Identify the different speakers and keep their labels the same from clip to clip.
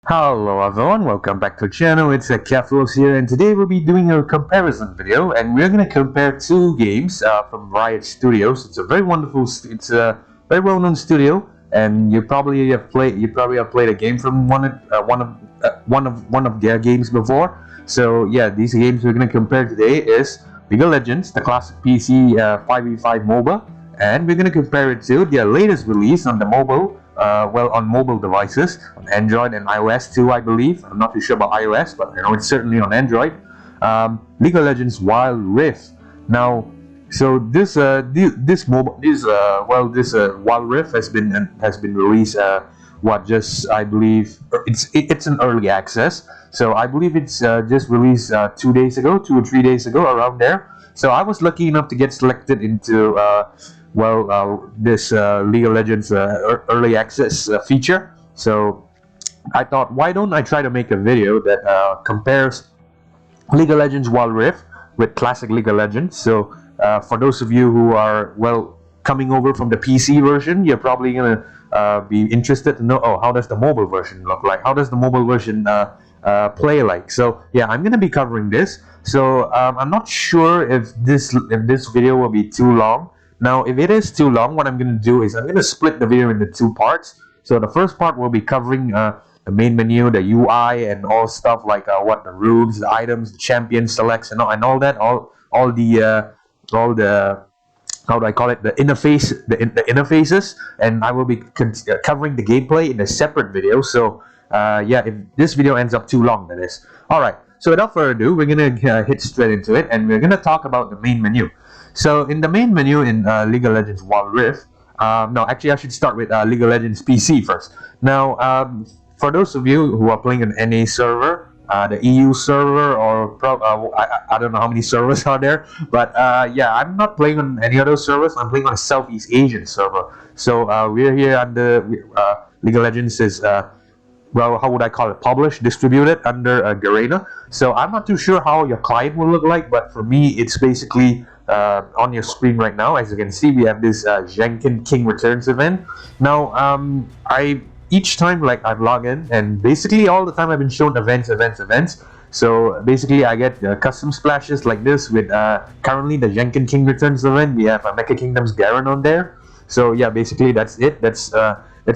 Speaker 1: Hello everyone, welcome back to the channel. It's Akephalos here, and today we'll be doing a comparison video, and we're gonna compare two games from Riot Studios. It's a very wonderful, it's a very well-known studio, and you probably have played a game from one of their games before. So yeah, these games we're gonna compare today is League of Legends, the classic PC 5v5 MOBA, and we're gonna compare it to their latest release on the mobile. On mobile devices, on Android and iOS too, I believe. I'm not too sure about iOS, but I know it's certainly on Android. League of Legends Wild Rift. Now, so this Wild Rift has been released. I believe it's an early access. So I believe it's just released 2 days ago, 2 or 3 days ago, around there. So I was lucky enough to get selected into this League of Legends early access feature. So I thought, why don't I try to make a video that compares League of Legends Wild Rift with classic League of Legends. So for those of you who are coming over from the PC version, you're probably gonna be interested to know, oh, how does the mobile version look like? How does the mobile version play like? So yeah, I'm gonna be covering this. So I'm not sure if this video will be too long. Now, if it is too long, what I'm going to do is I'm going to split the video into two parts. So the first part will be covering the main menu, the UI, and all stuff like what the rules, the items, the champion selects, and all that, all the how do I call it, the interfaces, and I will be covering the gameplay in a separate video. So yeah, if this video ends up too long, that is. All right. So without further ado, we're gonna hit straight into it, and we're gonna talk about the main menu. So in the main menu in League of Legends Wild Rift, no, actually I should start with League of Legends PC first. Now, for those of you who are playing an NA server, the EU server, or I don't know how many servers are there, but yeah, I'm not playing on any of those servers. I'm playing on a Southeast Asian server. So we're here under League of Legends is how would I call it? Published, distributed under Garena. So I'm not too sure how your client will look like, but for me, it's basically on your screen right now. As you can see, we have this Jenkin King Returns event. Now, each time I've logged in, and basically all the time I've been shown events. So basically, I get custom splashes like this with currently the Jenkin King Returns event. We have Mecha Kingdoms Garen on there. So yeah, basically that's it. That's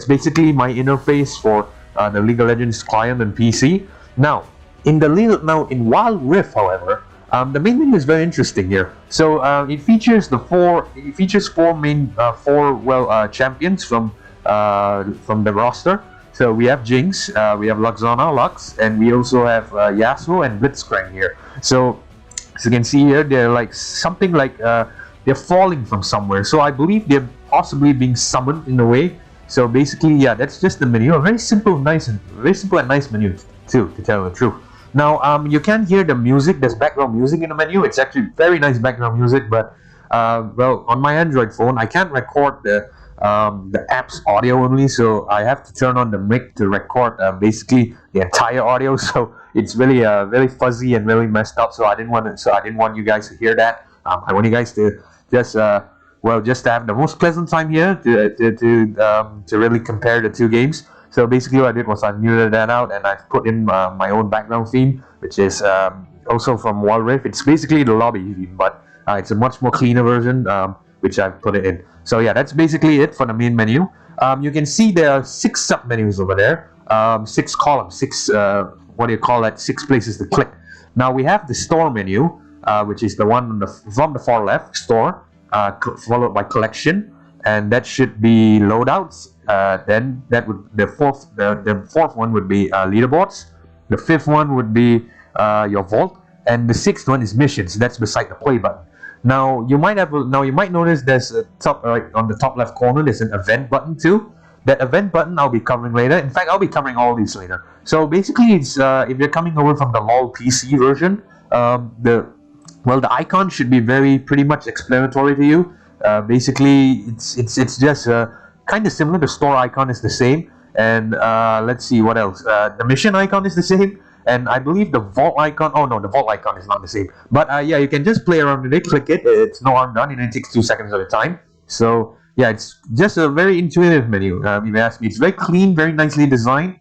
Speaker 1: basically my interface for the League of Legends client and PC. Now, in Wild Rift, however, the main menu is very interesting here. So it features four main champions from the roster. So we have Jinx, we have Luxana, Lux, and we also have Yasuo and Blitzcrank here. So as you can see here, they're they're falling from somewhere. So I believe they're possibly being summoned in a way. So basically, yeah, that's just the menu. A very simple and nice menu too, to tell the truth. Now, you can hear the music. There's background music in the menu. It's actually very nice background music, but on my Android phone, I can't record the app's audio only, so I have to turn on the mic to record basically the entire audio. So it's really very fuzzy and really messed up. So I didn't want you guys to hear that. I want you guys to just to have the most pleasant time here to really compare the two games. So basically what I did was I muted that out, and I put in my own background theme, which is also from Wild Rift. It's basically the lobby theme, but it's a much more cleaner version, which I've put it in. So yeah, that's basically it for the main menu. You can see there are 6 sub-menus over there, 6 columns, 6 6 places to click. Now we have the store menu, which is the one from the far left, store, followed by collection, and that should be loadouts. Then the fourth one would be leaderboards. The 5th one would be your vault, and the 6th one is missions. That's beside the play button. Now you might notice there's a on the top left corner there's an event button too. That event button I'll be covering later. In fact, I'll be covering all these later. So basically, it's if you're coming over from the LoL PC version, the icon should be pretty much explanatory to you. Basically, it's just kind of similar. The store icon is the same, and let's see what else. The mission icon is the same, and I believe the vault icon. Oh no, the vault icon is not the same. But yeah, you can just play around with it, click it. It's no harm done. It only takes 2 seconds at a time. So yeah, it's just a very intuitive menu. If you ask me, it's very clean, very nicely designed.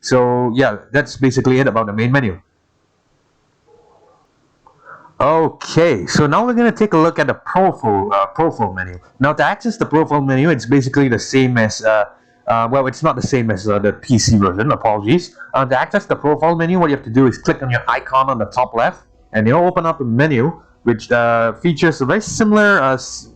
Speaker 1: So yeah, that's basically it about the main menu. Okay, so now we're gonna take a look at the profile menu. Now to access the profile menu, it's basically the same as well, it's not the same as the PC version. Apologies. To access the profile menu, what you have to do is click on your icon on the top left, and it'll open up a menu which features a very similar,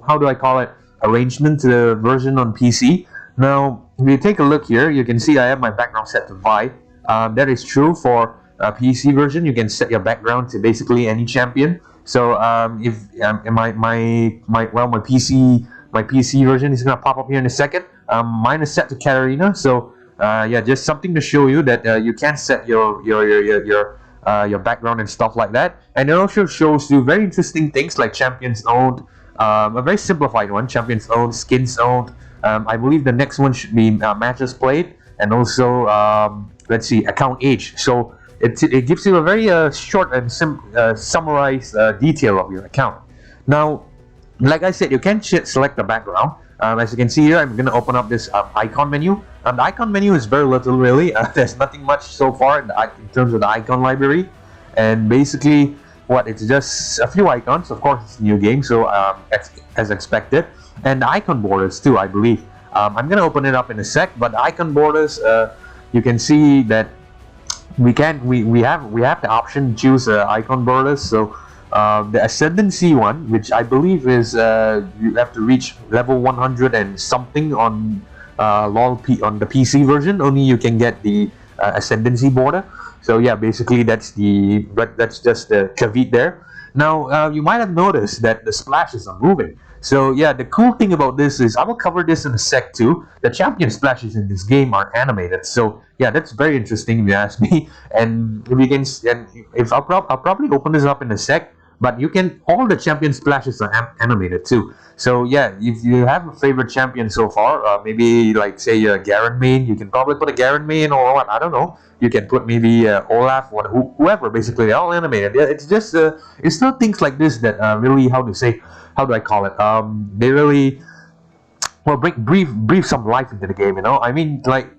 Speaker 1: how do I call it, arrangement to the version on PC. Now, if you take a look here, you can see I have my background set to Vi. That is true for PC version. You can set your background to basically any champion. So if my PC version is gonna pop up here in a second. Mine is set to Katarina. So yeah, just something to show you that you can set your background and stuff like that. And it also shows you very interesting things like champions owned, a very simplified one, champions owned, skins owned. I believe the next one should be matches played, and also let's see, account age. So it gives you a very short and summarized detail of your account. Now, like I said, you can select the background. As you can see here, I'm going to open up this icon menu. The icon menu is very little really. There's nothing much so far in terms of the icon library. And basically, it's just a few icons. Of course, it's a new game, so as expected. And the icon borders too, I believe. I'm going to open it up in a sec, but the icon borders, you can see that we have the option to choose icon borders. So the ascendancy one, which I believe is you have to reach level 100 and something on on the PC version. Only you can get the ascendancy border. So yeah, basically that's just the caveat there. Now you might have noticed that the splashes are moving. So yeah, the cool thing about this is I will cover this in a sec too. The champion splashes in this game are animated. So yeah, that's very interesting if you ask me. And if you can, and if I'll probably open this up in a sec. But you can, all the champion splashes are animated too. So yeah, if you have a favorite champion so far, maybe like say Garen main, you can probably put a Garen main, or what, I don't know. You can put maybe Olaf, or whoever. Basically, they're all animated. Yeah, it's just it's not things like this that really, how do I call it? They really, well, breathe some life into the game. You know, I mean, like,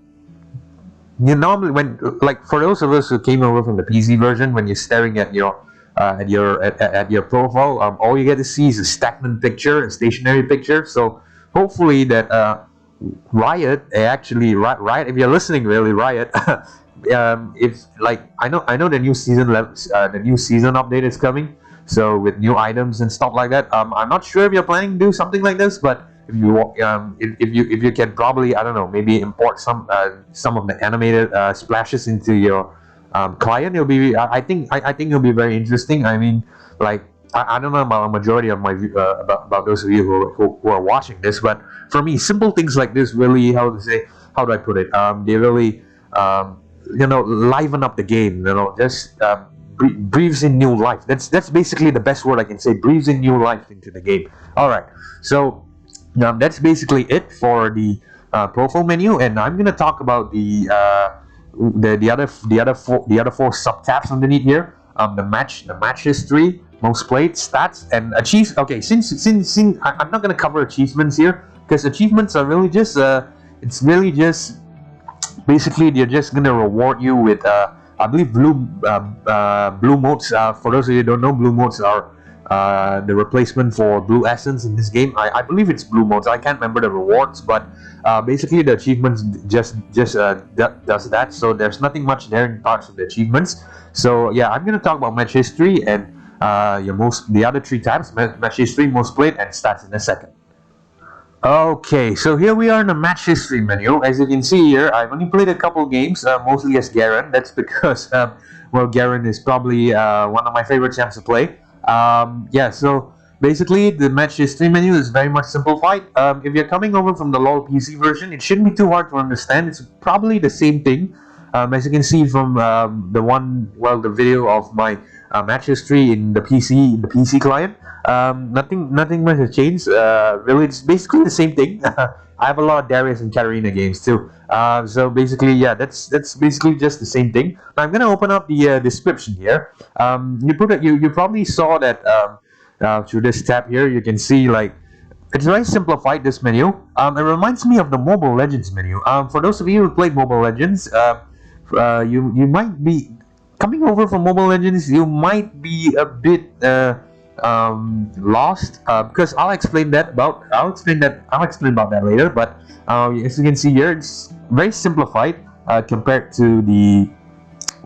Speaker 1: you normally, when, like, for those of us who came over from the PC version, when you're staring at your profile, all you get to see is a stagnant picture, a stationary picture. So hopefully that Riot, Riot, if you're listening, really, Riot, if, like, I know the new season update is coming, so with new items and stuff like that. I'm not sure if you're planning to do something like this, but if you can probably, I don't know, maybe import some of the animated splashes into your client, it'll be, I think it'll be very interesting. I mean, like, I don't know about a majority of my about those of you who are watching this, but for me, simple things like this really, how do I put it? They really liven up the game. You know, just breathes in new life. That's basically the best word I can say. Breathes in new life into the game. All right, so that's basically it for the profile menu, and I'm gonna talk about the other four sub tabs underneath here. The match history, most played, stats, and achievements. Okay, since I'm not gonna cover achievements here, because achievements are really just it's really just basically they're just gonna reward you with I believe blue modes. For those of you who don't know, blue modes are the replacement for blue essence in this game. I believe it's blue modes. I can't remember the rewards, but basically the achievements just does that. So there's nothing much there in parts of the achievements. So yeah, I'm gonna talk about match history and the other three tabs: match history, most played, and stats in a second. Okay, so here we are in the match history menu. As you can see here, I've only played a couple games, mostly as Garen. That's because, well, Garen is probably one of my favorite champs to play. Yeah, so basically the match history menu is very much simplified. If you're coming over from the LoL PC version, it shouldn't be too hard to understand. It's probably the same thing. As you can see from the video of my match history in the PC client. Nothing much has changed. Really, it's basically the same thing. I have a lot of Darius and Katarina games too. So basically, yeah, that's basically just the same thing. Now I'm gonna open up the description here. You probably saw that through this tab here. You can see, like, it's very simplified, this menu. It reminds me of the Mobile Legends menu. For those of you who played Mobile Legends, you might be coming over from Mobile Legends. You might be a bit lost, because I'll explain about that later. But as you can see here, it's very simplified compared to the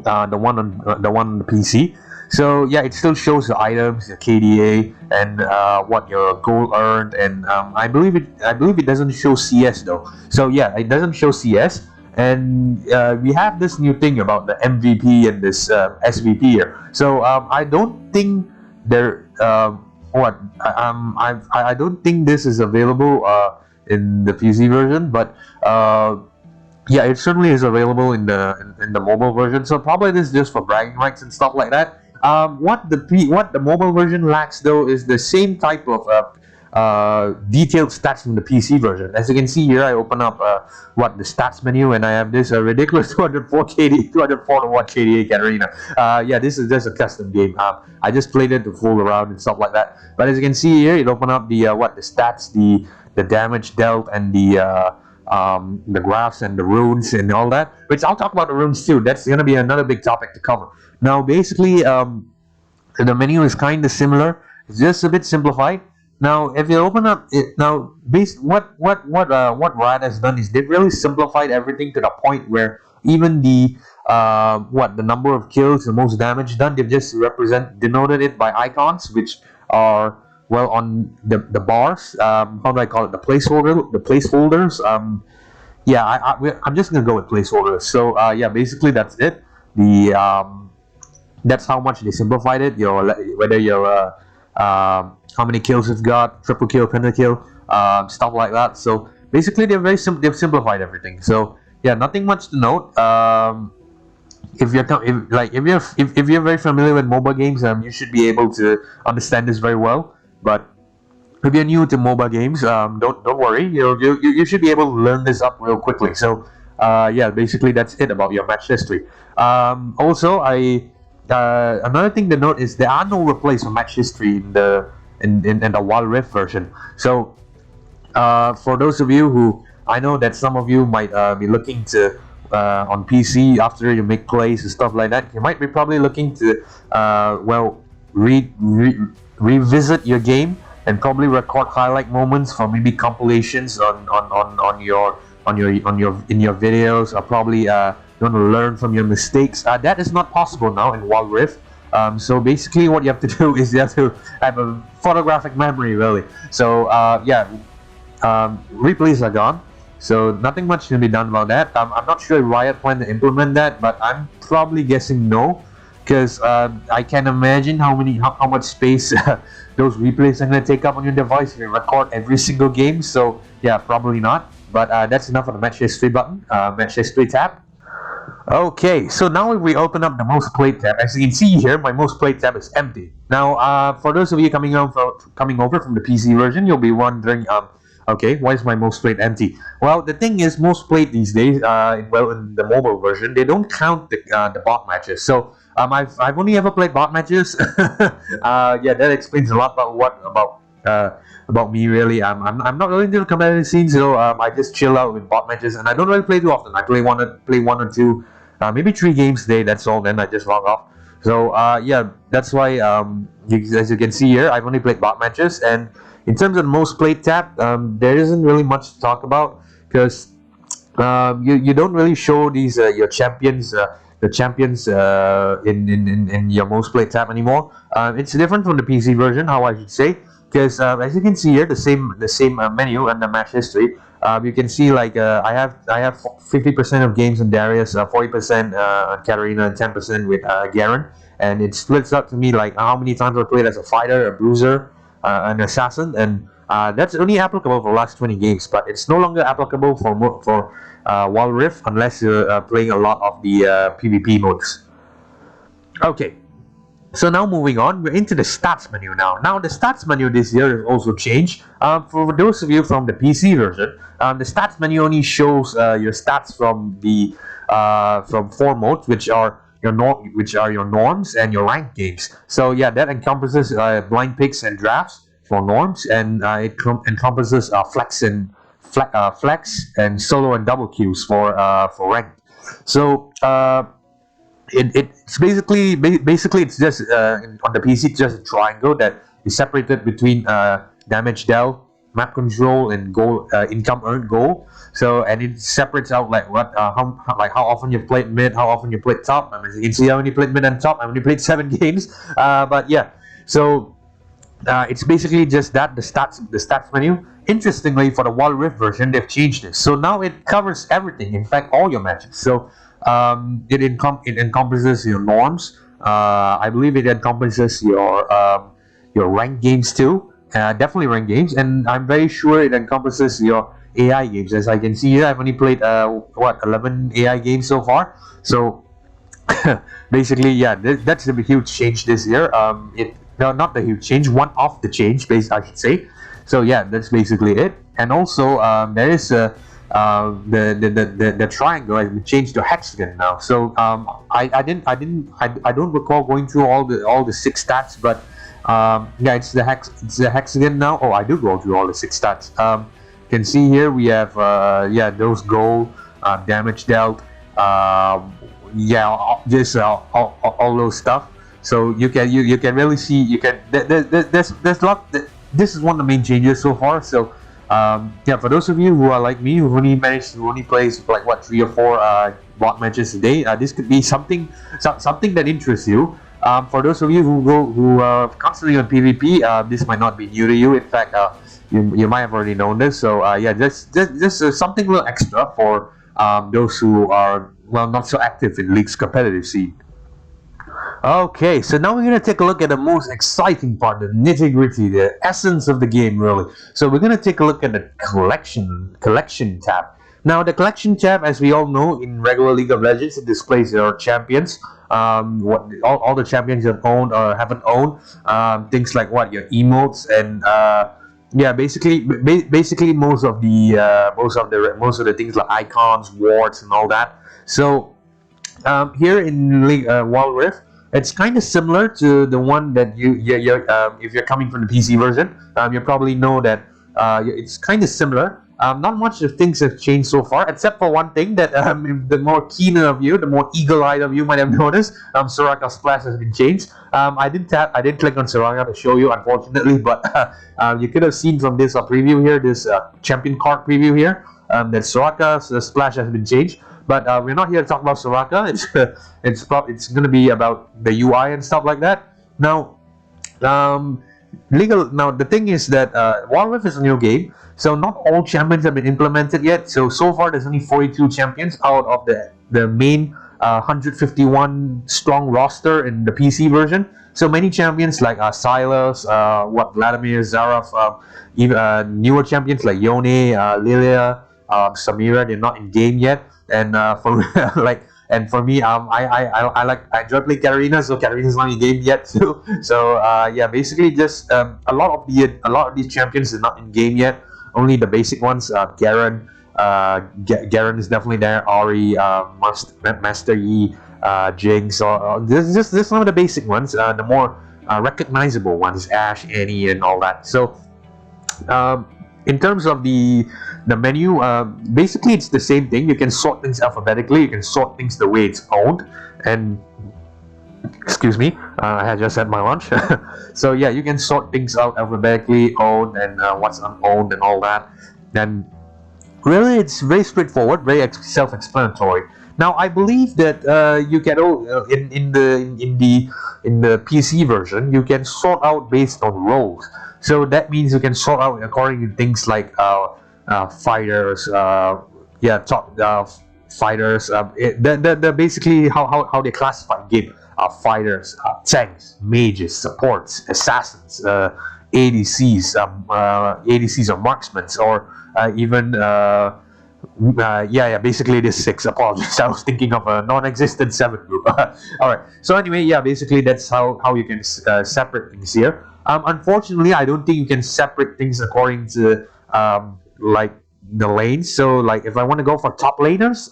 Speaker 1: one on the PC. So yeah, it still shows the items, the KDA, and what your gold earned, and I believe it doesn't show CS though. So yeah, it doesn't show CS, and we have this new thing about the MVP and this SVP here. So I don't think there I don't think this is available in the PC version, but yeah, it certainly is available in the mobile version. So probably this is just for bragging rights and stuff like that. What the mobile version lacks though is the same type of detailed stats from the PC version. As you can see here, I open up the stats menu, and I have this ridiculous 204 KD, 241 KDA Katarina. Yeah, this is just a custom game. I just played it to fool around and stuff like that. But as you can see here, it opened up the stats, the damage dealt, and the graphs and the runes and all that, which I'll talk about the runes too. That's gonna be another big topic to cover. Now basically the menu is kind of similar, it's just a bit simplified. Now if you open up it now, what Riot has done is they've really simplified everything to the point where even the number of kills, the most damage done, they've just denoted it by icons, which are, well, on the bars. How do I call it? The placeholders. Yeah, I'm just gonna go with placeholders. So yeah, basically that's it. That's how much they simplified it. Whether you're how many kills you've got, triple kill, pentakill, stuff like that. So basically they've simplified everything. So yeah, nothing much to note. If you're very familiar with MOBA games, you should be able to understand this very well. But if you're new to MOBA games, don't worry. You should be able to learn this up real quickly. So yeah, basically that's it about your match history. Also, another thing to note is there are no replays for match history in the Wild Rift version. So for those of you who, I know that some of you might be looking to on PC after you make plays and stuff like that, you might be probably looking to revisit your game and probably record highlight moments for maybe compilations in your videos, or probably you want to learn from your mistakes. That is not possible now in Wild Rift. So basically what you have to do is you have to have a photographic memory, really. So yeah, replays are gone, so nothing much can be done about that. I'm not sure if Riot plan to implement that, but I'm probably guessing no, because I can imagine how much space those replays are going to take up on your device if you record every single game. So yeah, probably not. But that's enough on the match history button, match history tab. Okay, so now if we open up the most played tab, as you can see here, my most played tab is empty. Now for those of you coming over from the PC version, you'll be wondering, okay, why is my most played empty? Well, the thing is, most played these days, in the mobile version, they don't count the bot matches. So I've only ever played bot matches. Yeah, that explains a lot about me, really. I'm not really into the competitive scene, so I just chill out with bot matches, and I don't really play too often. I play one or two, maybe 3 games a day. That's all. Then I just log off. So yeah, that's why as you can see here, I've only played bot matches. And in terms of the most played tab, there isn't really much to talk about, because you don't really show these your champions. The champions in your most played tab anymore. It's different from the PC version, how I should say, because as you can see here, the same menu and the match history. You can see, like, I have 50% of games on Darius, 40% on Katarina, and 10% with Garen, and it splits up to me like how many times I played as a fighter, a bruiser, an assassin, and that's only applicable for the last 20 games. But it's no longer applicable for Wild Rift unless you're playing a lot of the PvP modes. Okay, so now moving on, we're into the stats menu now. Now the stats menu this year has also changed. For those of you from the PC version, the stats menu only shows your stats from the from 4 modes, which are your norms and your ranked games. So yeah, that encompasses blind picks and drafts for norms, and it encompasses flex and flex, and solo and double queues for ranked. So it's basically it's just on the PC, it's just a triangle that is separated between damage dealt, map control, and goal income earned goal. So, and it separates out like what how often you've played mid, how often you played top. I mean, you can see how many played mid and top. I only played 7 games. But yeah, so it's basically just that, the stats menu. Interestingly, for the Wild Rift version, they've changed this, so now it covers everything. In fact, all your matches. So it encompasses your norms. I believe it encompasses your ranked games too. Definitely ranked games, and I'm very sure it encompasses your AI games. As I can see here, I've only played 11 AI games so far. So basically, yeah, that's a huge change this year. No, not the huge change, one of the change, I should say. So yeah, that's basically it. And also, there is the triangle has been changed to hexagon now. So I don't recall going through all the 6 stats, but yeah, it's the hexagon now. Oh, I do go through all the 6 stats. You can see here we have yeah, those goal, damage dealt, yeah, just all those stuff. So you can really see, there's a lot. This is one of the main changes so far. So yeah, for those of you who are like me, who only plays like what 3 or 4 bot matches a day, this could be something that interests you. For those of you who are constantly on PvP, this might not be new to you. In fact, you might have already known this. So yeah, just something a little extra for those who are, well, not so active in League's competitive scene. Okay, so now we're going to take a look at the most exciting part, the nitty-gritty, the essence of the game, really. So we're going to take a look at the collection tab. Now, the collection tab, as we all know, in regular League of Legends, it displays your champions, what all the champions you've owned or haven't owned, things like what your emotes, and yeah, basically most of the things like icons, wards, and all that. So here in Wild Rift, it's kind of similar to the one that if you're coming from the PC version, you probably know that it's kind of similar. Not much of things have changed so far, except for one thing that the more keener of you, the more eagle-eyed of you might have noticed. Soraka's splash has been changed. I didn't click on Soraka to show you, unfortunately, but you could have seen from this preview here, this champion card preview here, that Soraka's splash has been changed. But we're not here to talk about Soraka. It's going to be about the UI and stuff like that. Now, Now the thing is that Wild Rift is a new game, so not all champions have been implemented yet. So far there's only 42 champions out of the main 151 strong roster in the PC version. So many champions like Silas, Vladimir, Zarov, even newer champions like Yone, Lilia, Samira, they're not in game yet. And for and for me, I enjoy playing Katarina, so Katarina's not in game yet too. So yeah, basically just a lot of these champions are not in game yet. Only the basic ones. Garen, Garen is definitely there. Ori, Master Yi, Jinx. This is some of the basic ones. The more recognizable ones, Ashe, Annie, and all that. So in terms of the menu, basically it's the same thing. You can sort things alphabetically. You can sort things the way it's owned. And excuse me, I had just had my lunch. So yeah, you can sort things out alphabetically, owned and what's unowned and all that. And really, it's very straightforward, very self-explanatory. Now, I believe that you can in the PC version, you can sort out based on roles. So that means you can sort out according to things like fighters, top fighters. The basically how they classify game. Fighters, tanks, mages, supports, assassins, ADCs, ADCs or marksmen, or even basically it is 6. Apologies, I was thinking of a non-existent 7 group. Alright, so anyway, yeah, basically that's how you can separate things here. Unfortunately, I don't think you can separate things according to like the lanes. So like if I want to go for top laners,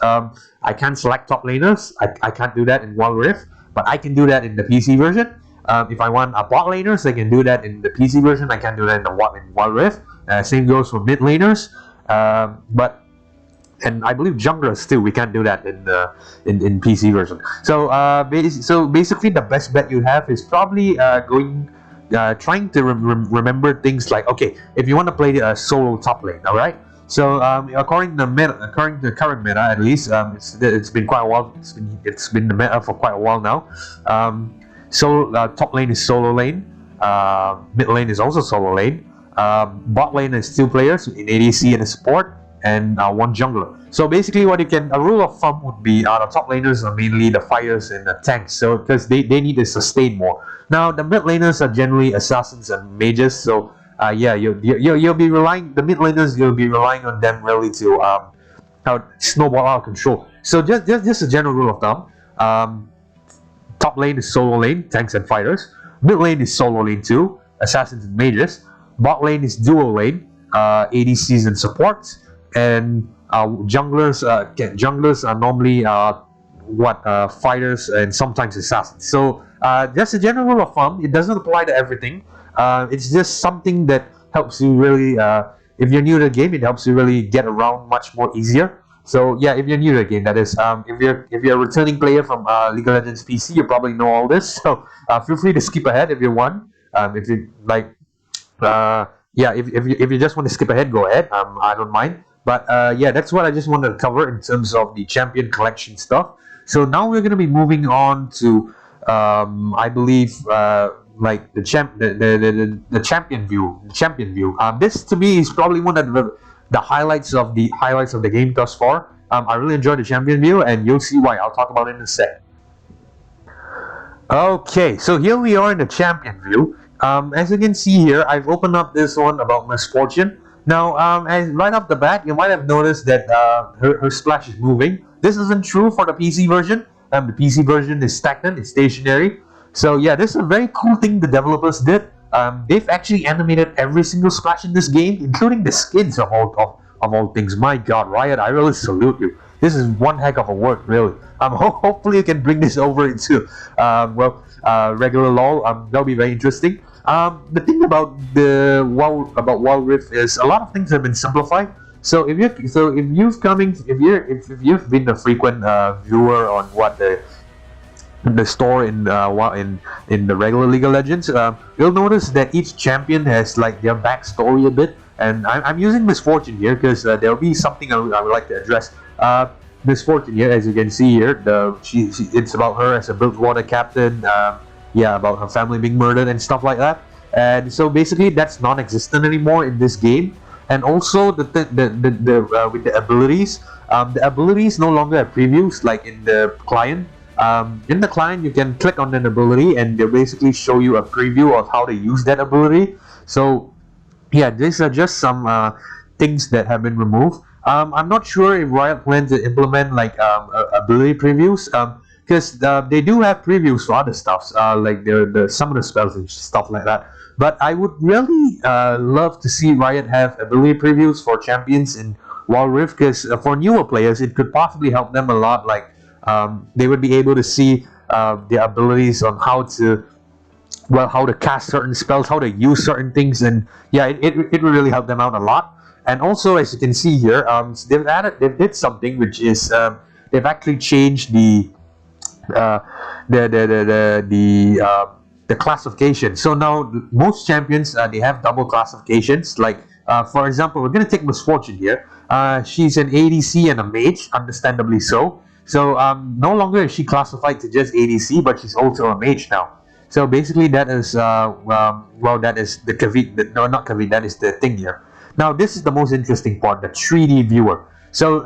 Speaker 1: I can't select top laners. I can't do that in Wild Rift, but I can do that in the PC version. If I want a bot laners, I can do that in the PC version. I can't do that in Wild Rift. Same goes for mid laners. But and I believe junglers too. We can't do that in the in PC version. So basically, the best bet you have is probably trying to remember things like, okay, if you want to play a solo top lane, all right. So according to the current meta, at least, it's been quite a while. It's been the meta for quite a while now. So top lane is solo lane. Mid lane is also solo lane. Bot lane is 2 players in ADC and a support, and 1 jungler. So basically, a rule of thumb would be the top laners are mainly the fighters and the tanks. So because they need to sustain more. Now the mid laners are generally assassins and mages. So yeah, you'll be relying the mid laners. You'll be relying on them really to snowball out of control. So just a general rule of thumb. Top lane is solo lane, tanks and fighters. Mid lane is solo lane too, assassins and mages. Bot lane is duo lane, ADCs and supports. And junglers are normally fighters and sometimes assassins. So just a general rule of thumb. It doesn't apply to everything. It's just something that helps you really. If you're new to the game, it helps you really get around much more easier. So yeah, if you're new to the game, that is. If you're a returning player from League of Legends PC, you probably know all this. So feel free to skip ahead if you want. If you like, yeah, if you just want to skip ahead, go ahead. I don't mind. But yeah, that's what I just wanted to cover in terms of the champion collection stuff. So now we're going to be moving on to, I believe, like the champion view. This to me is probably one of the highlights of the game thus far. I really enjoyed the champion view, and you'll see why. I'll talk about it in a sec. Okay, so here we are in the champion view. As you can see here, I've opened up this one about Miss Fortune. Now, as right off the bat, you might have noticed that her splash is moving. This isn't true for the PC version. The PC version is stagnant, it's stationary. So yeah, this is a very cool thing the developers did. They've actually animated every single splash in this game, including the skins of all things. My God, Riot, I really salute you. This is one heck of a work, really. Hopefully you can bring this over into regular LoL. That'll be very interesting. The thing about Wild Rift is a lot of things have been simplified. So if you've been a frequent viewer on what the store in the regular League of Legends, you'll notice that each champion has like their backstory a bit. And I'm using Miss Fortune here because there'll be something I would like to address. Miss Fortune here, as you can see here, it's about her as a Bilgewater captain. Yeah, about her family being murdered and stuff like that. And so basically, that's non-existent anymore in this game. And also with the abilities no longer have previews like in the client. In the client, you can click on an ability and they'll basically show you a preview of how to use that ability. So yeah, these are just some things that have been removed. I'm not sure if Riot plans to implement like ability previews. Because they do have previews for other stuff, like the summoner spells and stuff like that. But I would really love to see Riot have ability previews for champions in Wild Rift, because for newer players, it could possibly help them a lot. Like they would be able to see their abilities on how to cast certain spells, how to use certain things, and yeah, it would really help them out a lot. And also, as you can see here, they did something which is they've actually changed the classification. So now most champions they have double classifications. Like for example, we're gonna take Miss Fortune here. She's an ADC and a mage, understandably so. So no longer is she classified to just ADC, but she's also a mage now. So basically, that is that is the caveat. No, not caveat. That is the thing here. Now this is the most interesting part: the 3D viewer. So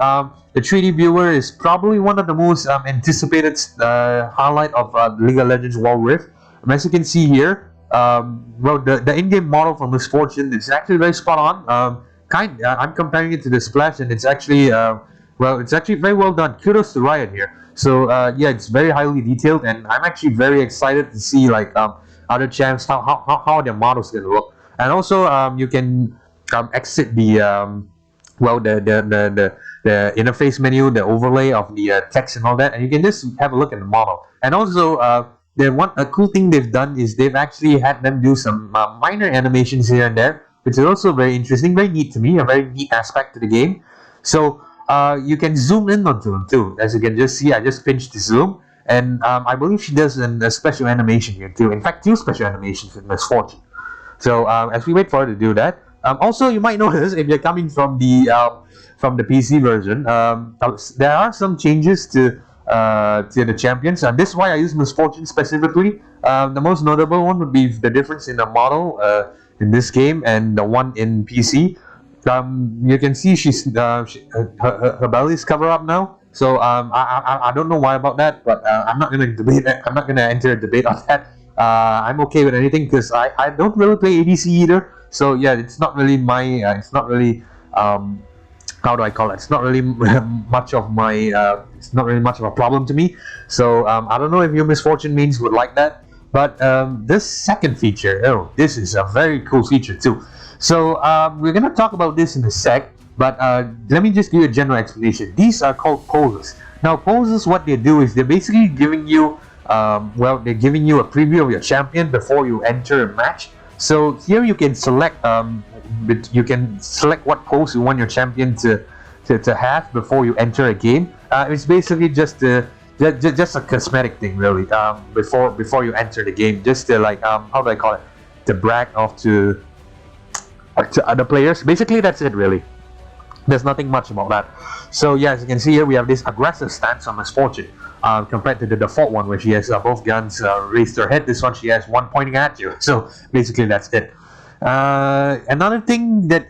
Speaker 1: the 3D viewer is probably one of the most anticipated highlight of League of Legends Wild Rift. As you can see here, the in-game model for Miss Fortune is actually very spot on. I'm comparing it to the splash, and it's actually it's actually very well done. Kudos to Riot here. So yeah, it's very highly detailed, and I'm actually very excited to see like other champs how their models gonna look. And also you can exit the the interface menu, the overlay of the text and all that, and you can just have a look at the model. And also a cool thing they've done is they've actually had them do some minor animations here and there which is also very interesting, very neat to me, a very neat aspect to the game. So you can zoom in onto them too. As you can just see, I just pinched the zoom, and I believe she does a special animation here too. In fact, two special animations with Miss Fortune. So as we wait for her to do that, also you might notice if you're coming from the PC version, there are some changes to the champions, and this is why I use Misfortune specifically. The most notable one would be the difference in the model in this game and the one in PC. You can see her belly is covered up now. So I don't know why about that, but I'm not gonna debate that. I'm not gonna enter a debate on that. I'm okay with anything because I don't really play ADC either. So yeah, it's not really my it's not really how do I call it? It's not really much of my it's not really much of a problem to me. So I don't know if your Misfortune mains would like that, but this second feature, oh, this is a very cool feature too. So we're gonna talk about this in a sec, but let me just give you a general explanation. These are called poses. Now poses, what they do is they're basically giving you they're giving you a preview of your champion before you enter a match. So here you can select what pose you want your champion to have before you enter a game. It's basically just a cosmetic thing, really. Before you enter the game, just to how do I call it? To brag off to other players. Basically, that's it, really. There's nothing much about that. So yeah, as you can see here, we have this aggressive stance on Misfortune. Compared to the default one where she has both guns raised to her head. This one she has one pointing at you. So basically that's it. Another thing that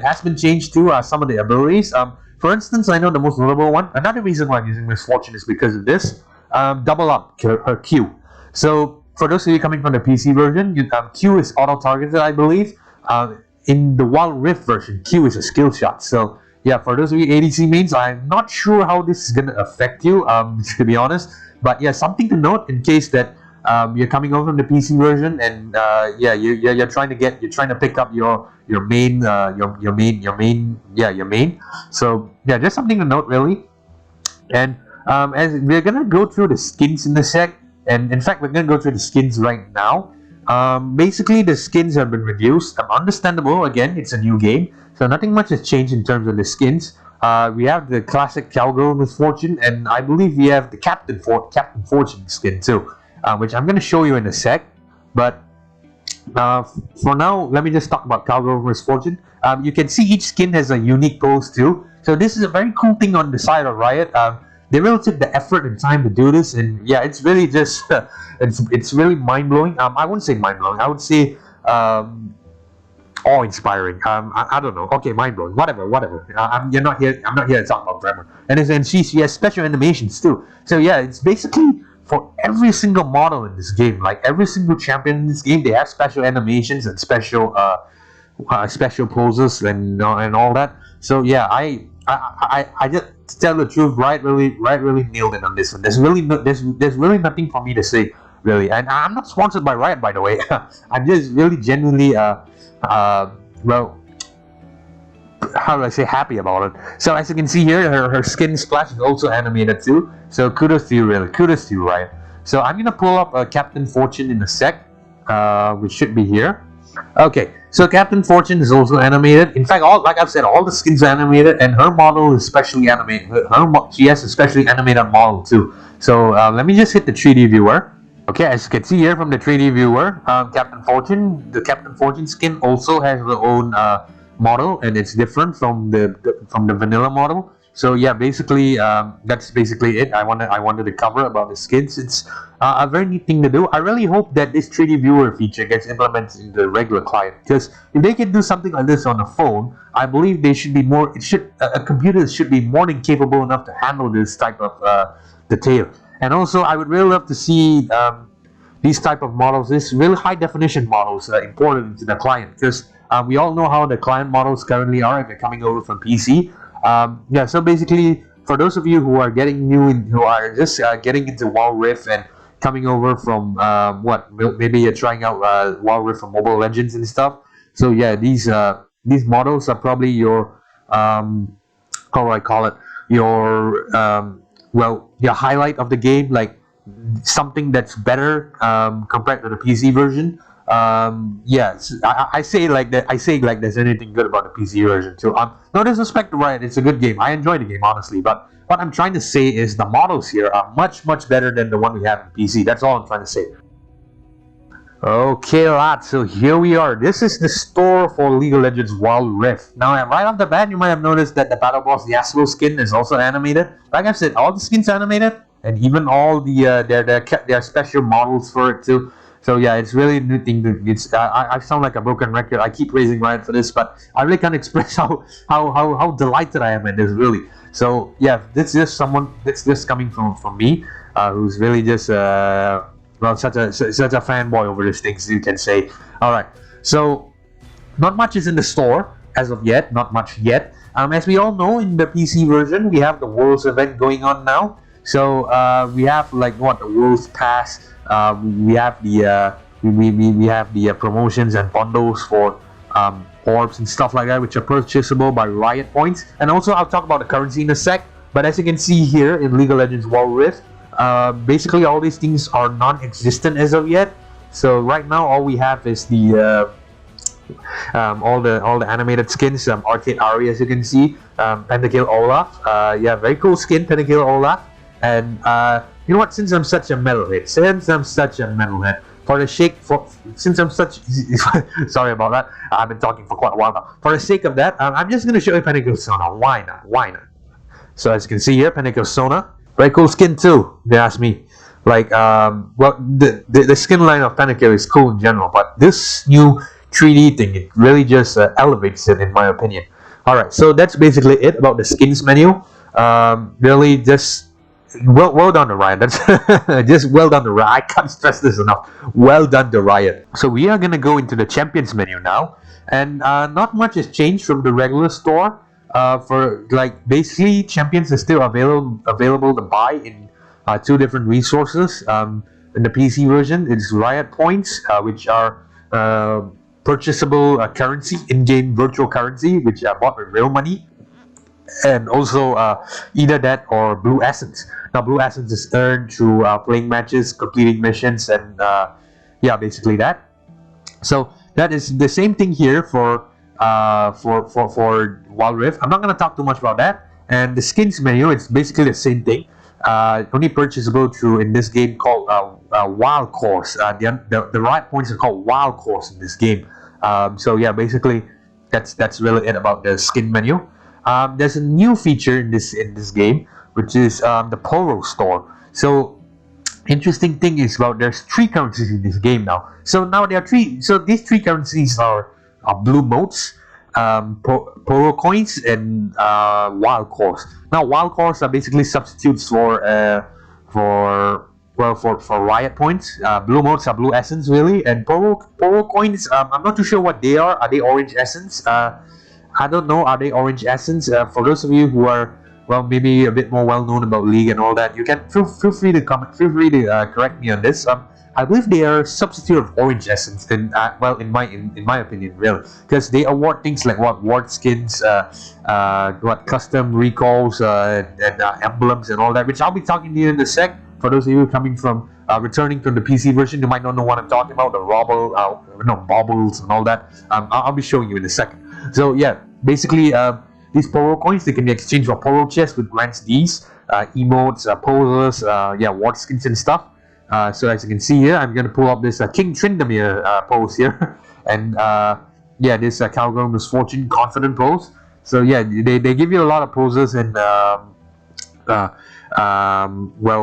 Speaker 1: has been changed too are some of the abilities. For instance, I know the most notable one. Another reason why I'm using Misfortune is because of this. Double up her Q. So for those of you coming from the PC version, Q is auto targeted, I believe. In the Wild Rift version, Q is a skill shot. So yeah, for those of you ADC mains, I'm not sure how this is gonna affect you, to be honest. But yeah, something to note in case that you're coming over from the PC version, and yeah, you're trying to pick up your main. So yeah, just something to note, really. And as we're gonna go through the skins in a sec, and in fact, we're gonna go through the skins right now. Basically, the skins have been reduced. Understandable. Again, it's a new game. So nothing much has changed in terms of the skins. We have the classic Cowgirl Misfortune, and I believe we have the Captain Fortune skin too, which I'm going to show you in a sec. But for now, let me just talk about Cowgirl Misfortune. You can see each skin has a unique pose too. So this is a very cool thing on the side of Riot. They really took the effort and time to do this, and yeah, it's really just it's really mind blowing. I wouldn't say mind blowing. I would say awe-inspiring. I don't know. Okay, mind-blowing. Whatever. I'm not here to talk about grammar. And she has special animations too. So yeah, it's basically for every single model in this game. Like every single champion in this game, they have special animations and special poses and all that. So yeah, I just, to tell the truth, Riot really nailed it on this one. There's really nothing for me to say, really. And I'm not sponsored by Riot, by the way. I'm just really genuinely well, how do I say, happy about it. So as you can see here, her skin splash is also animated too. So kudos to you, really. Kudos to you, Riot. So I'm gonna pull up Captain Fortune in a sec, which should be here. Okay, so Captain Fortune is also animated. In fact, like I've said, all the skins are animated, and her model is specially animated. She has a specially animated model too. So let me just hit the 3D viewer. Okay, as you can see here from the 3D viewer, the Captain Fortune skin also has her own model, and it's different from the vanilla model. So yeah, basically that's basically it. I wanted to cover about the skins. It's a very neat thing to do. I really hope that this 3D viewer feature gets implemented in the regular client, because if they can do something like this on a phone, I believe they should be more. A computer should be more than capable enough to handle this type of detail. And also, I would really love to see these type of models, these really high definition models, imported into the client, because we all know how the client models currently are if they're coming over from PC. Yeah, so basically, for those of you who are who are just getting into Wild Rift and coming over from maybe you're trying out Wild Rift from Mobile Legends and stuff. So yeah, these models are probably your how do I call it, your your highlight of the game, like something that's better compared to the PC version. Yeah, I say it like that. I say it like there's anything good about the PC version too. No disrespect to Riot, it's a good game. I enjoy the game honestly, but what I'm trying to say is the models here are much better than the one we have in PC. That's all I'm trying to say. Okay, lads, so here we are. This is the store for League of Legends Wild Rift. Now, right off the bat, you might have noticed that the Battle Boss Yasuo skin is also animated. Like I said, all the skins are animated, and even all the their special models for it too. So yeah, it's really a new thing. It's I sound like a broken record. I keep praising Riot for this, but I really can't express how delighted I am at this. Really. So yeah, this is someone. It's just coming from me, who's really just well, such a fanboy over these things, you can say. All right, so not much is in the store as of yet, not much yet. As we all know, in the PC version, we have the Worlds event going on now. So we have like what the Worlds Pass. We have the we have the promotions and bundles for orbs and stuff like that, which are purchasable by Riot points. And also, I'll talk about the currency in a sec. But as you can see here in League of Legends Wild Rift, basically all these things are non-existent as of yet. So right now all we have is the all the animated skins. Arcade Ari, as you can see, Pentakill Olaf, yeah, very cool skin, Pentakill Olaf. And you know what, since I'm such a metalhead, since I'm such sorry about that, I've been talking for quite a while now. For the sake of that, I'm just gonna show you Pentakill Sona. Why not? So as you can see here, Pentakill Sona, very cool skin too, if you ask me. Like, well, the skin line of Pentakill is cool in general, but this new 3D thing, it really just elevates it, in my opinion. Alright, so that's basically it about the skins menu. Really just well done to Riot. That's just well done to Riot. I can't stress this enough. Well done to Riot. So we are gonna go into the champions menu now, and not much has changed from the regular store. For like basically champions is still available to buy in two different resources. In the PC version, it's Riot points, which are purchasable currency, in-game virtual currency, which are bought with real money, and also either that or Blue Essence. Now, Blue Essence is earned through playing matches, completing missions, and yeah, basically that. So that is the same thing here for Wild Rift. I'm not going to talk too much about that. And the skins menu, it's basically the same thing. Only purchasable through in this game called Wild Course. The Riot points are called Wild Course in this game. So yeah, basically that's really it about the skin menu. There's a new feature in this game, which is the Poro store. So interesting thing is about there's 3 currencies in this game now. So now there are 3. So these 3 currencies are blue motes, Poro coins, and wild cores. Now wild cores are basically substitutes for Riot points. Blue motes are blue essence really, and Poro coins, I'm not too sure what they are. Are they orange essence? I don't know. Are they orange essence? For those of you who are, well, maybe a bit more well known about League and all that, you can feel free to comment. Feel free to correct me on this. I believe they are a substitute of orange essence. In well, in my opinion, really, because they award things like what ward skins, what custom recalls, and emblems and all that, which I'll be talking to you in a sec. For those of you coming from returning from the PC version, you might not know what I'm talking about. The baubles and all that. I'll be showing you in a second. So yeah, basically these Poro coins, they can be exchanged for Poro chests with grants Ds, emotes, poses, yeah, ward skins and stuff. So as you can see here, I'm going to pull up this King Tryndamere pose here, and yeah, this Cowgirl Misfortune Confident pose. So yeah, they give you a lot of poses and well,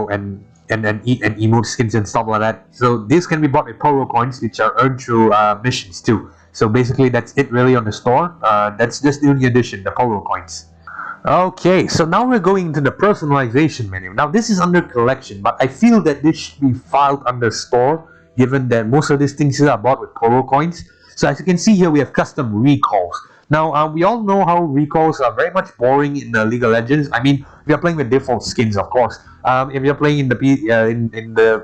Speaker 1: and emote skins and stuff like that. So these can be bought with Poro coins, which are earned through missions too. So basically that's it really on the store. That's just the only addition, the Poro coins. Okay, so now we're going into the personalization menu. Now this is under collection, but I feel that this should be filed under store, given that most of these things are bought with Poro coins. So as you can see here, we have custom recalls. Now we all know how recalls are very much boring in League of Legends. I mean, we are playing with default skins, of course. If you're playing in the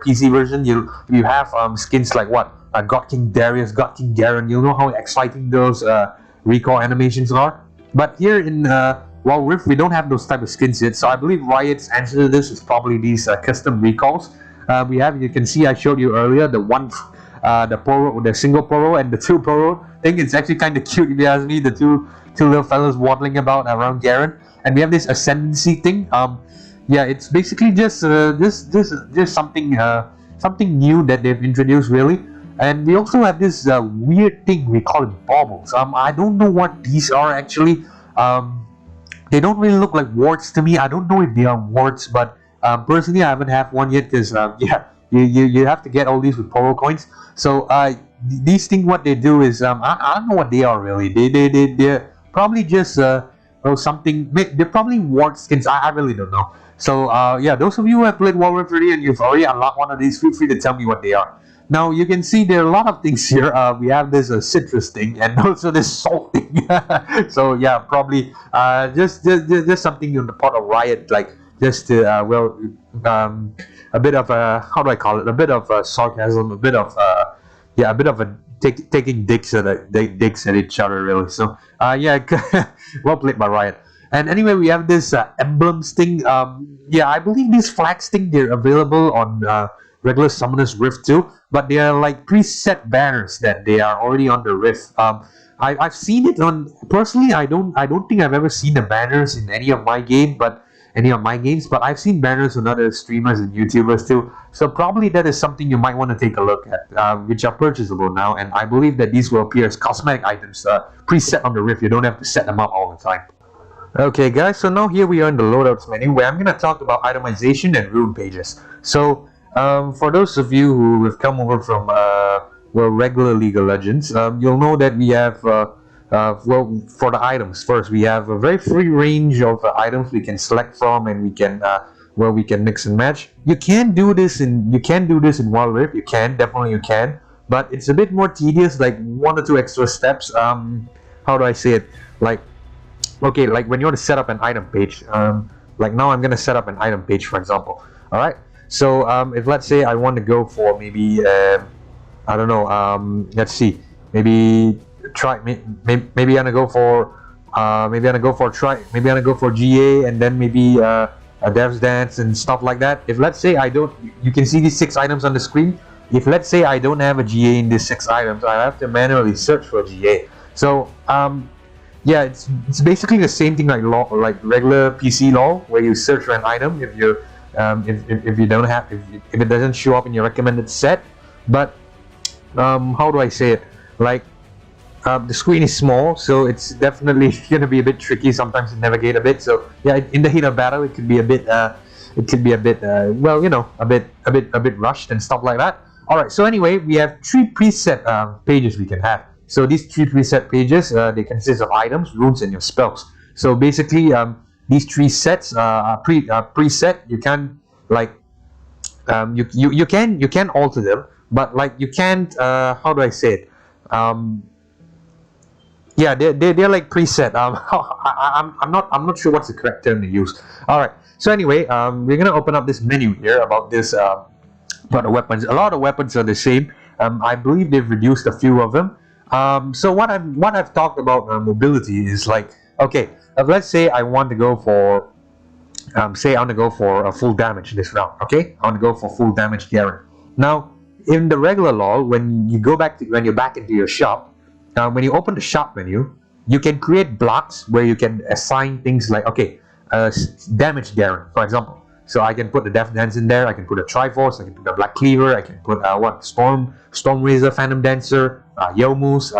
Speaker 1: PC version, you have skins like what God King Darius, God King Garen. You know how exciting those recall animations are. But here in Wild Rift, we don't have those type of skins yet. So I believe Riot's answer to this is probably these custom recalls. We have, you can see, I showed you earlier, the one the single poro and the two poro. I think it's actually kind of cute if you ask me. The two little fellas waddling about around Garen, and we have this ascendancy thing. Yeah, it's basically just something something new that they've introduced really. And we also have this weird thing we call it baubles. I don't know what these are actually. They don't really look like warts to me. I don't know if they are warts, but personally I haven't had one yet because yeah, you have to get all these with poro coins. So these things, what they do is I don't know what they are really. They're probably just well, something. They're probably wart skins. I really don't know. So yeah, those of you who have played Warfare 3 and you've already unlocked one of these, feel free to tell me what they are. Now you can see there are a lot of things here. We have this citrus thing and also this salt thing. So yeah, probably just something on the part of Riot, like just to well, a bit of a, how do I call it? A bit of sarcasm, a bit of yeah, a bit of a taking dicks at each other really. So yeah, well played by Riot. And anyway, we have this emblems thing. Yeah, I believe these flags thing, they're available on regular Summoner's Rift too, but they are like preset banners that they are already on the Rift. I've seen it on, personally I don't think I've ever seen the banners in any of my games, but I've seen banners on other streamers and YouTubers too. So probably that is something you might want to take a look at, which are purchasable now, and I believe that these will appear as cosmetic items preset on the Rift. You don't have to set them up all the time. Okay guys, so now here we are in the loadouts menu where I'm going to talk about itemization and rune pages. So for those of you who have come over from well, regular League of Legends, you'll know that we have well, for the items first, we have a very free range of items we can select from, and we can well, we can mix and match. You can do this in Wild Rift. You can, definitely you can, but it's a bit more tedious, like 1 or 2 extra steps. How do I say it? Like, okay, like when you want to set up an item page, like now I'm going to set up an item page, for example. All right. So if let's say I want to go for maybe I don't know, let's see, maybe maybe I'm gonna go for maybe I'm gonna go for GA, and then maybe a Dev's Dance and stuff like that. If let's say I don't, you can see these 6 items on the screen. If let's say I don't have a GA in these 6 items, I have to manually search for GA. So yeah, it's basically the same thing like regular PC LoL, where you search for an item if you you don't have, if it doesn't show up in your recommended set. But how do I say it? Like the screen is small, so it's definitely gonna be a bit tricky sometimes to navigate a bit. So yeah, in the heat of battle, it could be a bit well, you know, a bit rushed and stuff like that. All right. So anyway, we have 3 preset pages we can have. So these 3 preset pages, they consist of items, runes, and your spells. So basically, these 3 sets are preset. You can like you can alter them, but like you can't. How do I say it? Yeah, they're like preset. I'm not sure what's the correct term to use. All right. So anyway, we're gonna open up this menu here about this about the weapons. A lot of weapons are the same. I believe they've reduced a few of them. So what I've talked about mobility is like, okay, let's say I want to go for say I want to go for a full damage this round. Okay, I want to go for full damage Garen. Now in the regular LoL, when you're back into your shop, when you open the shop menu, you can create blocks where you can assign things like, okay, damage Garen, for example. So I can put the Death Dance in there. I can put a Triforce. I can put a Black Cleaver. I can put Storm Razor, Phantom Dancer, Youmu's.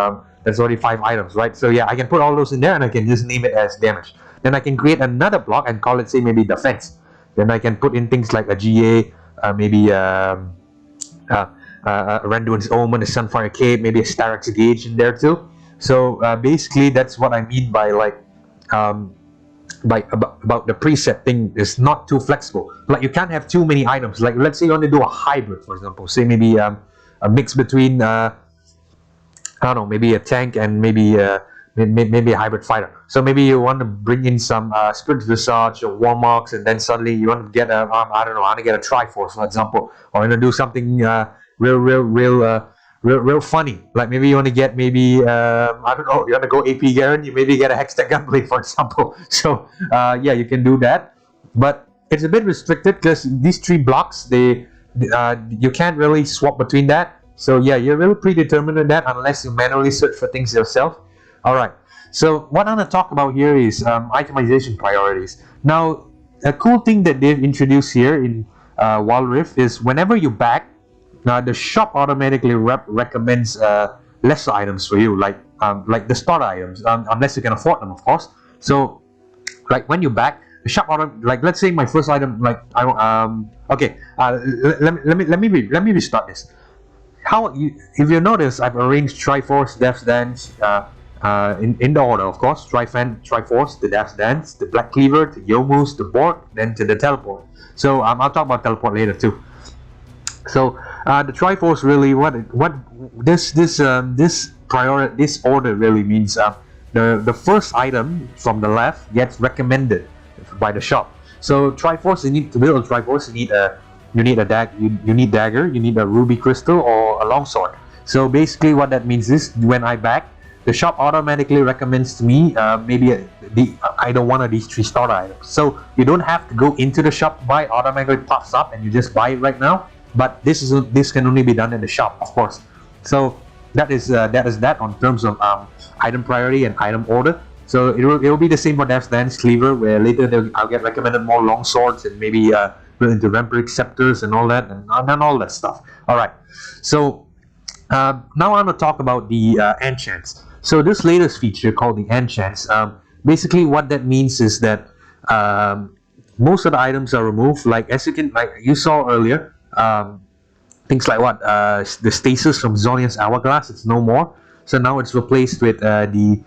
Speaker 1: That's already 5 items, right? So yeah, I can put all those in there, and I can just name it as damage. Then I can create another block and call it, say, maybe defense. Then I can put in things like a GA, maybe Randuin's Omen, a Sunfire Cape, maybe a Starrick's Gauge in there too. So basically, that's what I mean by like about the preset thing is not too flexible. Like you can't have too many items. Like let's say you want to do a hybrid, for example. Say maybe a mix between I don't know, maybe a tank and maybe a hybrid fighter. So maybe you want to bring in some Spirit Visage or Warmox, and then suddenly you want to get a I don't know, I want to get a Triforce, for example, or you want to do something real funny. Like maybe you want to get maybe I don't know, you want to go AP Garen, you maybe get a Hextech Gunblade, for example. So yeah, you can do that, but it's a bit restricted because these 3 blocks, you can't really swap between that. So yeah, you're really predetermined in that unless you manually search for things yourself. All right. So what I'm gonna talk about here is itemization priorities. Now, a cool thing that they've introduced here in Wild Rift is whenever you back, the shop automatically recommends lesser items for you, like the starter items, unless you can afford them, of course. So, like when you back, the shop like let's say my first item, like I okay, let me restart this. If you notice, I've arranged Triforce, Death's Dance, in the order, of course. Triforce, the Death's Dance, the Black Cleaver, the Yomus, the Borg, then to the Teleport. So I'll talk about Teleport later too. So the Triforce really, what this order really means. The first item from the left gets recommended by the shop. So Triforce, you need to build a Triforce. You need dagger, you need a ruby crystal or a longsword. So basically, what that means is when I back, the shop automatically recommends to me either one of these 3 starter items. So you don't have to go into the shop to buy; it automatically pops up and you just buy it right now. But this can only be done in the shop, of course. So that is that on terms of item priority and item order. So it will be the same for Death's Dance, Cleaver, where later I'll get recommended more long swords and maybe into Vampiric Scepters and all that and all that stuff. All right. So now I'm going to talk about the enchants. So this latest feature called the enchants, basically what that means is that most of the items are removed. Like you saw earlier, things like the stasis from Zonia's Hourglass, it's no more. So now it's replaced with the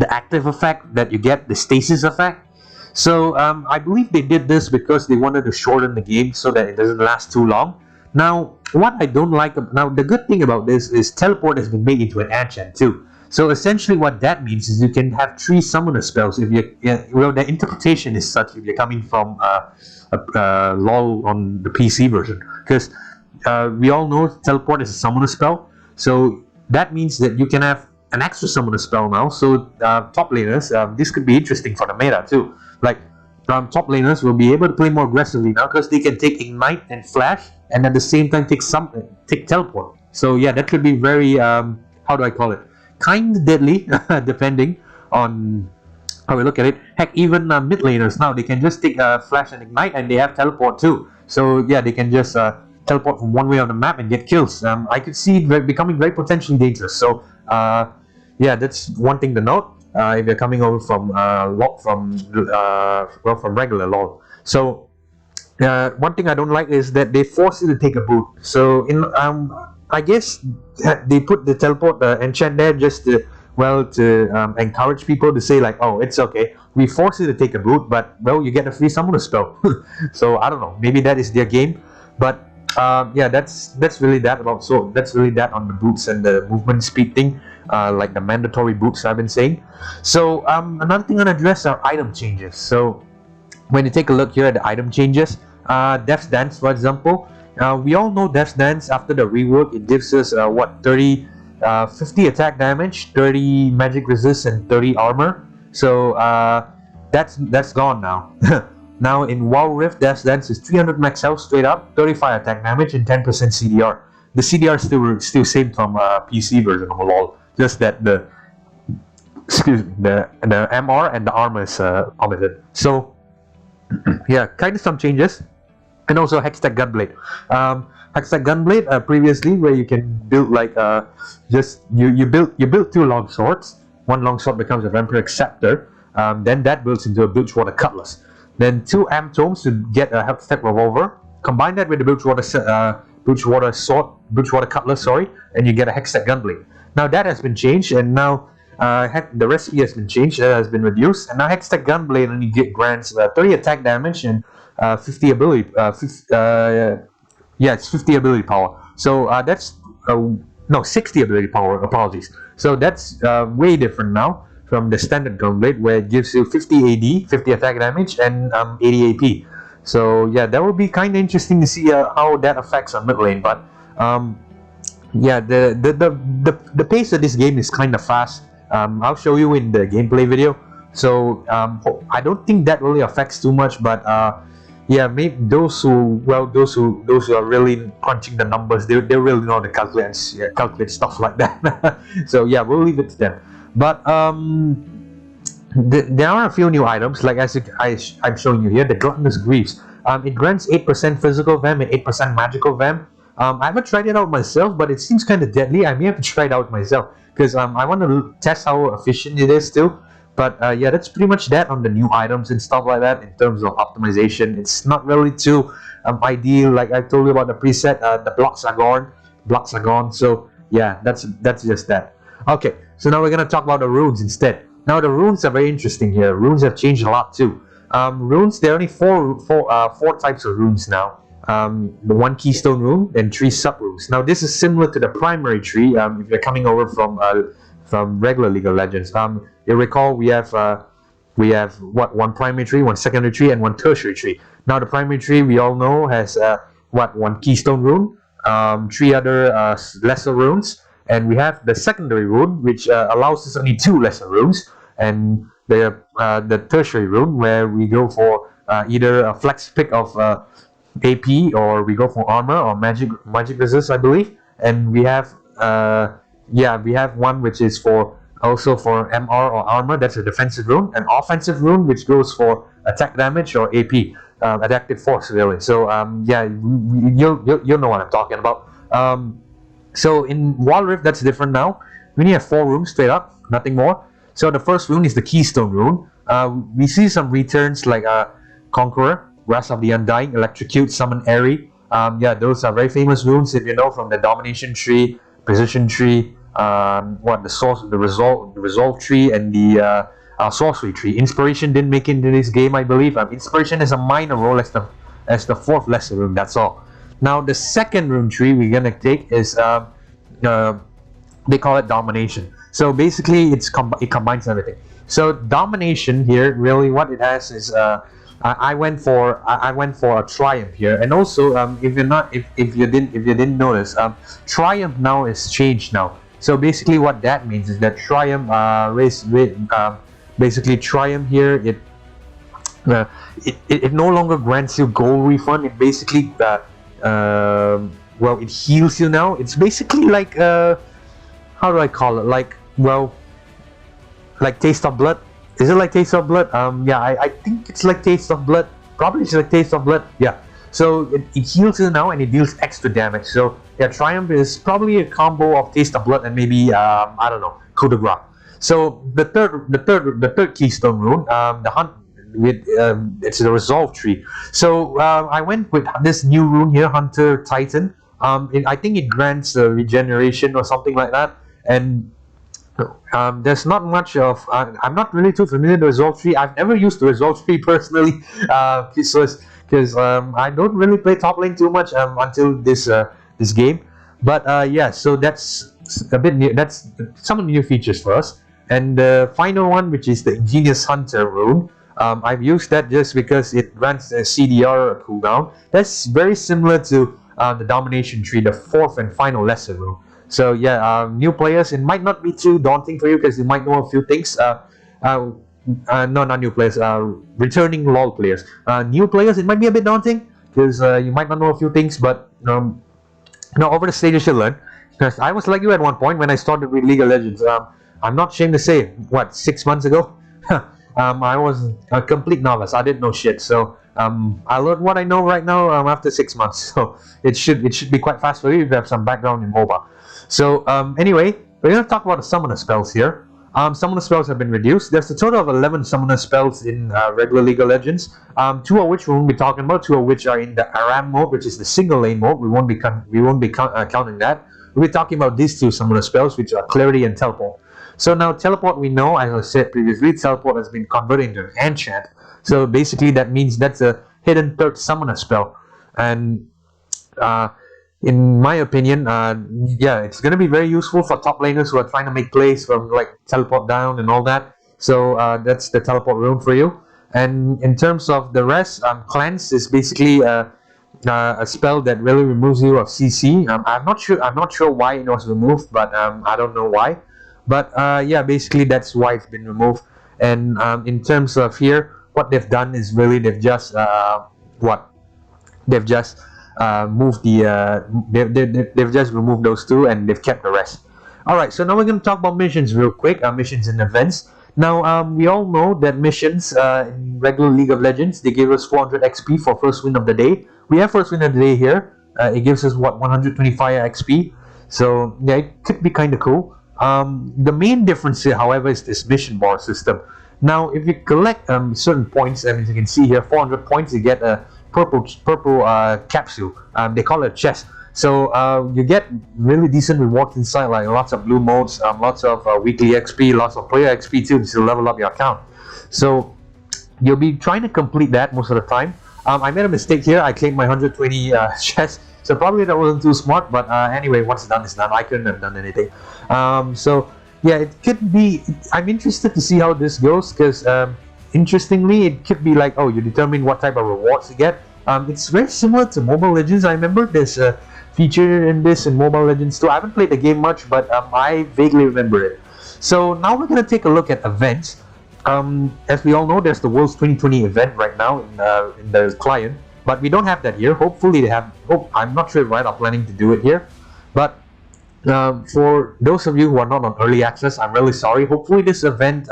Speaker 1: active effect that you get, the stasis effect. So I believe they did this because they wanted to shorten the game so that it doesn't last too long. Now, what I don't like, the good thing about this is Teleport has been made into an enchant too. So essentially what that means is you can have 3 summoner spells if the interpretation is such if you're coming from LoL on the PC version, because we all know Teleport is a summoner spell. So that means that you can have an extra summoner spell now. So top laners, this could be interesting for the meta too. Like top laners will be able to play more aggressively now because they can take Ignite and Flash and at the same time take Teleport. So yeah, that could be very how do I call it? Kind of deadly, depending on how we look at it. Heck, even mid laners now, they can just take Flash and Ignite and they have Teleport too. So yeah, they can just teleport from one way of the map and get kills. I could see it becoming very potentially dangerous. So yeah, that's one thing to note if you're coming over from from regular LoL. So one thing I don't like is that they force you to take a boot. So I guess they put the teleport enchant there just to encourage people to say like, oh, it's okay, we force you to take a boot, but well, you get a free summoner spell. So I don't know, maybe that is their game, but yeah, that's really that on the boots and the movement speed thing, like the mandatory boots I've been saying. So another thing I'll address are item changes. So when you take a look here at the item changes, Death's Dance, for example, we all know Death's Dance after the rework, it gives us 50 attack damage, 30 magic resist, and 30 armor. So that's gone now. Now in Wild Rift, Death's Dance is 300 max health straight up, 35 attack damage, and 10% CDR. The CDR is still same from PC version of LoL, just that the MR and the armor is omitted. So yeah, kind of some changes. And also Hextech Gunblade. Hextech Gunblade previously, where you can build like you build 2 long swords. One long sword becomes a Vampiric Scepter. Then that builds into a Bilgewater Cutlass. Then 2 Tomes to get a Hextech Revolver. Combine that with the Bilgewater Cutlass, and you get a Hextech Gunblade. Now that has been changed, and now the recipe has been changed, has been reduced, and now Hextech Gunblade only grants 30 attack damage and 50 ability. It's 50 ability power. So that's 60 ability power. Apologies. So that's way different now from the standard Gunblade, where it gives you 50 AD, 50 attack damage, and 80 AP. So yeah, that would be kind of interesting to see how that affects on mid lane. But yeah, the pace of this game is kind of fast. I'll show you in the gameplay video. So I don't think that really affects too much, but yeah, maybe those who are really crunching the numbers, they really know the calculate, yeah, calculate stuff like that. So yeah, we'll leave it to them. But there are a few new items, like I'm showing you here, the Gluttonous Greaves. It grants 8% physical Vamp and 8% magical Vamp. I haven't tried it out myself, but it seems kind of deadly. I may have to try it out myself because I want to test how efficient it is too. But yeah, that's pretty much that on the new items and stuff like that in terms of optimization. It's not really too ideal. Like I told you about the preset, the blocks are gone. So yeah, that's just that. Okay, so now we're gonna talk about the runes instead. Now the runes are very interesting here. Runes have changed a lot too. Runes, there are only four types of runes now. The one keystone rune and 3 sub runes. Now this is similar to the primary tree. If you're coming over from regular League of Legends, you recall we have one primary tree, one secondary tree, and one tertiary tree. Now the primary tree we all know has one keystone rune, 3 other lesser runes, and we have the secondary rune which allows us only 2 lesser runes, and the tertiary rune where we go for either a flex pick of AP, or we go for armor or magic resist, I believe. And we have we have one which is also for MR or armor. That's a defensive rune. An offensive rune which goes for attack damage or AP, adaptive force, really. So yeah, you'll know what I'm talking about. So in Wall Rift, that's different now. We only have 4 runes straight up, nothing more. So the first rune is the keystone rune. We see some returns like Conqueror, Wrath of the Undying, Electrocute, Summon Airy. Yeah, those are very famous runes if you know from the Domination tree, Precision tree, the Resolve tree, and the Sorcery tree. Inspiration didn't make it into this game, I believe. Inspiration is a minor role as the 4th lesser rune. That's all. Now the second rune tree we're gonna take is they call it Domination. So basically, it combines everything. So Domination here, really, what it has is I went for a Triumph here, and also if you didn't notice, Triumph now is changed now. So basically, what that means is that Triumph basically Triumph here, it no longer grants you gold refund. It basically it heals you now. It's basically like how do I call it? Like Taste of Blood. Is it like Taste of Blood? Yeah, I think it's like Taste of Blood. Probably it's like Taste of Blood. Yeah. So it heals you now and it deals extra damage. So yeah, Triumph is probably a combo of Taste of Blood and maybe I don't know, Coup de Grace. So the third keystone rune, the hunt with it's the Resolve tree. So I went with this new rune here, Hunter Titan. I think it grants regeneration or something like that, and there's not much of I'm not really too familiar with the Resolve tree. I've never used the Resolve tree personally, because I don't really play top lane too much until this game. But yeah, so that's a bit new. That's some of the new features for us. And the final one, which is the Ingenious Hunter rune, I've used that just because it grants a CDR cooldown. That's very similar to the Domination tree, the 4th and final lesser rune. So yeah, new players, it might not be too daunting for you because you might know a few things. No, not new players. Returning LoL players. New players, it might be a bit daunting because you might not know a few things, but over the stages you'll learn. Because I was like you at one point when I started with League of Legends. I'm not ashamed to say, 6 months ago, I was a complete novice. I didn't know shit. So I learned what I know right now after 6 months. So it should be quite fast for you if you have some background in MOBA. So anyway, we're going to talk about the summoner spells here. Summoner spells have been reduced. There's a total of 11 summoner spells in regular League of Legends. 2 of which we won't be talking about. 2 of which are in the Aram mode, which is the single lane mode. We won't be counting that. We'll be talking about these 2 summoner spells, which are Clarity and Teleport. So now Teleport, we know, as I said previously, Teleport has been converted into an enchant. So basically that means that's a hidden 3rd summoner spell. And in my opinion, yeah, it's going to be very useful for top laners who are trying to make plays from like Teleport down and all that. So that's the Teleport rune for you. And in terms of the rest, Cleanse is basically a spell that really removes you of CC. I'm not sure why it was removed, but I don't know why. But yeah, basically that's why it's been removed. And in terms of here, what they've done is really they've just what they've just moved the they've just removed those two and they've kept the rest. Alright, so now we're going to talk about missions real quick, missions and events. Now, we all know that missions in regular League of Legends, they give us 400 XP for first win of the day. We have first win of the day here. It gives us, what, 125 XP. So, yeah, it could be kind of cool. The main difference here, however, is this mission bar system. Now, if you collect certain points, as you can see here, 400 points, you get a purple capsule. They call it a chest. So you get really decent rewards inside, like lots of blue modes, lots of weekly XP, lots of player XP too to level up your account. So you'll be trying to complete that most of the time. I made a mistake here. I claimed my 120 chest, so probably that wasn't too smart. But anyway, once it's done, it's done. I couldn't have done anything. So yeah, it could be. I'm interested to see how this goes because interestingly, it could be like, oh, you determine what type of rewards you get. It's very similar to Mobile Legends. I remember there's a feature in this in Mobile Legends too. I haven't played the game much, but I vaguely remember it. So now we're going to take a look at events. As we all know, there's the World's 2020 event right now in the client, but we don't have that here. Hopefully they have. I'm not sure if Riot are planning to do it here, but for those of you who are not on early access, I'm really sorry. Hopefully this event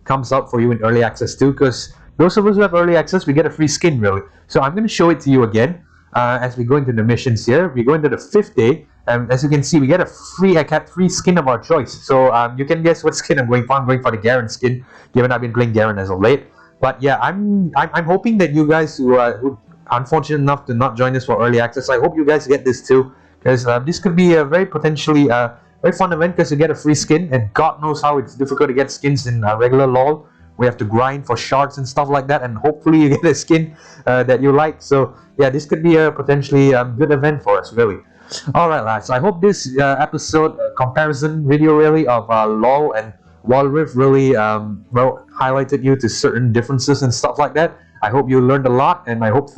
Speaker 1: comes out for you in early access too, because those of us who have early access, we get a free skin really. So I'm going to show it to you again. As we go into the missions here, we go into the 5th day, and as you can see, we get a free skin of our choice. So you can guess what skin I'm going for. I'm going for the Garen skin, given I've been playing Garen as of late. But yeah, I'm hoping that you guys who are unfortunate enough to not join us for early access, I hope you guys get this too, because this could be a very potentially very fun event because you get a free skin, and God knows how it's difficult to get skins in regular LoL. We have to grind for shards and stuff like that, and hopefully you get a skin that you like. So yeah, this could be a potentially good event for us, really. Alright lads, I hope this episode comparison video really of LoL and Wild Rift really well highlighted you to certain differences and stuff like that. I hope you learned a lot, and I hope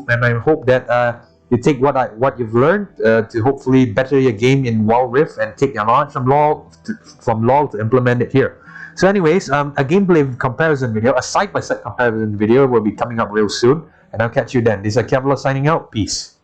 Speaker 1: that you take what you've learned to hopefully better your game in Wild Rift and take your knowledge from LoL to implement it here. So anyways, a gameplay comparison video, a side-by-side comparison video will be coming up real soon, and I'll catch you then. This is Akephalos signing out. Peace.